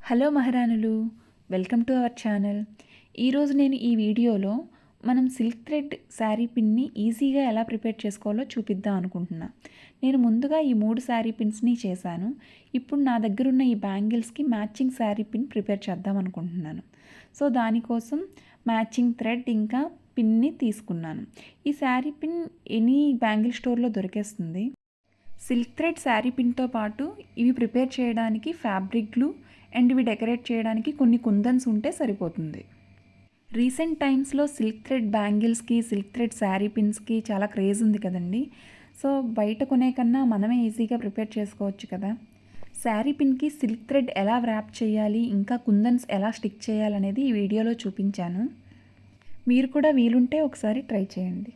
Hello మహారాణులు, welcome to our channel. ఈరోజు నేను ఈ వీడియోలో మనం సిల్క్ థ్రెడ్ శారీ పిన్ని ఈజీగా ఎలా ప్రిపేర్ చేసుకోవాలో చూపిద్దాం అనుకుంటున్నా. నేను ముందుగా ఈ 3 శారీ పిన్స్ని చేశాను. ఇప్పుడు నా దగ్గర ఉన్న ఈ బ్యాంగిల్స్కి మ్యాచింగ్ శారీ పిన్ ప్రిపేర్ చేద్దాం అనుకుంటున్నాను. సో దానికోసం మ్యాచింగ్ థ్రెడ్ ఇంకా పిన్ని తీసుకున్నాను. ఈ శారీ పిన్ ఎనీ బ్యాంగిల్ స్టోర్లో దొరికేస్తుంది. సిల్క్ థ్రెడ్ శారీ పిన్తో పాటు ఇవి ప్రిపేర్ చేయడానికి ఫ్యాబ్రిక్ గ్లూ అండ్ ఇవి డెకరేట్ చేయడానికి కొన్ని కుందన్స్ ఉంటే సరిపోతుంది. రీసెంట్ టైమ్స్లో సిల్క్ థ్రెడ్ బ్యాంగిల్స్కి, సిల్క్ థ్రెడ్ శారీ పిన్స్కి చాలా క్రేజ్ ఉంది కదండి. సో బయట కొనే కన్నా మనమే ఈజీగా ప్రిపేర్ చేసుకోవచ్చు కదా. శారీ పిన్కి సిల్క్ థ్రెడ్ ఎలా వ్రాప్ చేయాలి, ఇంకా కుందన్స్ ఎలా స్టిక్ చేయాలనేది ఈ వీడియోలో చూపించాను. మీరు కూడా వీలుంటే ఒకసారి ట్రై చేయండి.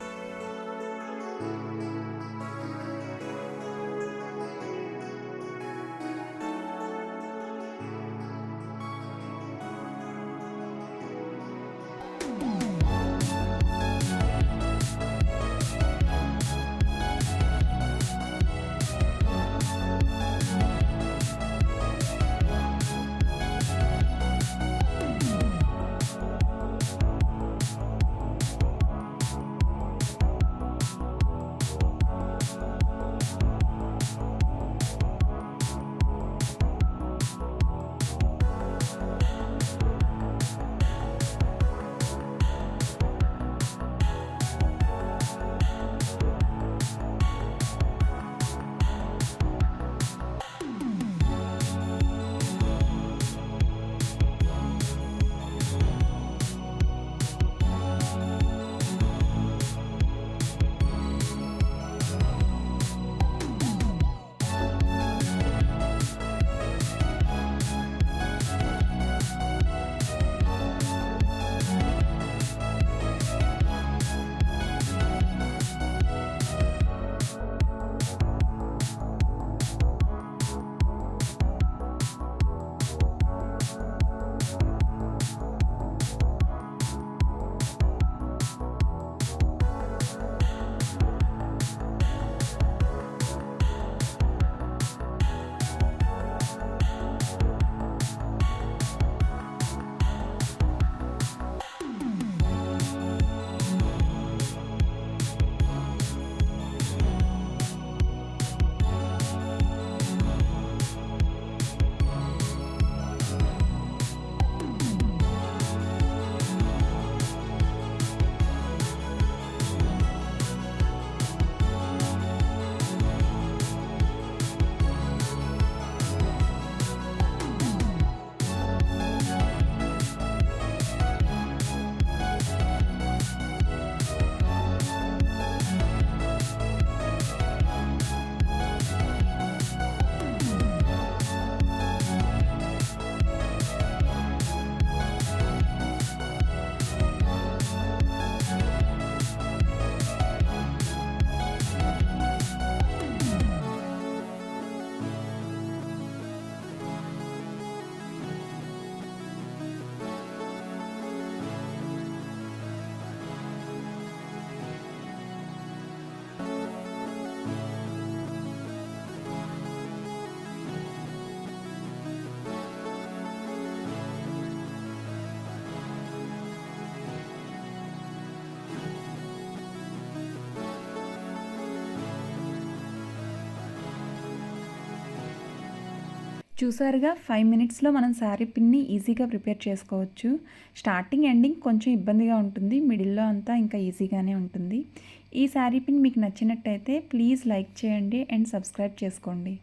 చూసారుగా 5 మినిట్స్లో మనం శారీ పిన్ని ఈజీగా ప్రిపేర్ చేసుకోవచ్చు. స్టార్టింగ్ ఎండింగ్ కొంచెం ఇబ్బందిగా ఉంటుంది, మిడిల్లో అంతా ఇంకా ఈజీగానే ఉంటుంది. ఈ శారీ పిన్ మీకు నచ్చినట్టయితే ప్లీజ్ లైక్ చేయండి అండ్ సబ్స్క్రైబ్ చేసుకోండి.